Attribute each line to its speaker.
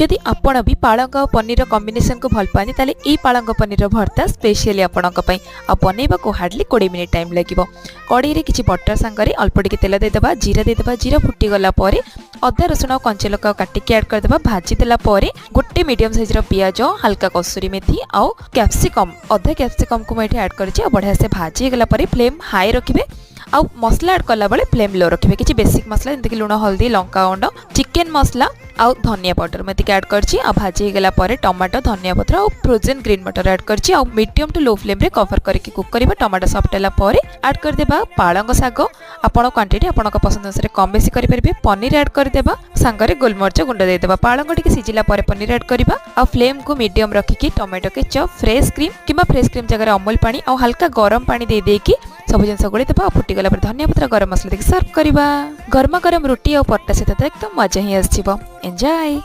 Speaker 1: जदि आपण भी पालंग और पनीर कॉम्बिनेशन को भल पानी ताले ए पालंग पनीर भर्ता स्पेशली आपणक पई आ बनैबा को हार्डली 20 मिनिट टाइम लागिवो। कड़ाई रे किछि बटर संगरे अल्प टिके तेल देदेबा, जीरा देदेबा, जीरा फुटी गला परे अदा रसुण और कंचा लंका काटिक ऐड करदेबा। भाजी देला परे गोटे मीडियम साइज रो पियाज, हल्का कसूरी मेथी आउ कैप्सिकम अधा कैप्सिकम को मैं ऐड करछि। बढ़िया से भाजी गला परे फ्लेम हाई रखिबे आउ मसला ऐड कला बेले फ्लेम लो रखिबे। किछि बेसिक मसला जंतु कि लूण, हल्दी, लंका गुंड, चिकन मसला आउ धनिया पाउडर मैं ऐड करछि। आ भाजी गला परे टमाटो, धनिया पत्र और फ्रोजन ग्रीन मटर ऐड करछि। आ मीडियम टू लो फ्लेम रे कवर करके कुक करबा। टमाटो सॉफ्ट होला परे ऐड कर देबा पालंग साग। आपण क्वांटिटी आपण पसंद अनुसार कम बेसी करि परिबे। पनीर ऐड कर देबा, संगरे गोलमरिच गुंड दे देबा। पालंग टिके सिजिला परे पनीर ऐड करबा। आ फ्लेम को मीडियम रखिकी टमाटो केचप, फ्रेश क्रीम किबा फ्रेश क्रीम जगह अमूल पानी आ हल्का गरम पानी दे देकी सब जिन गोली देबा। फुटी गला पर धनिया पत्र, गरम मसला देके सर्व करबा। गरमा गरम रोटी और परोटा सहित एकदम मजा ही आसीबो। एंजॉय।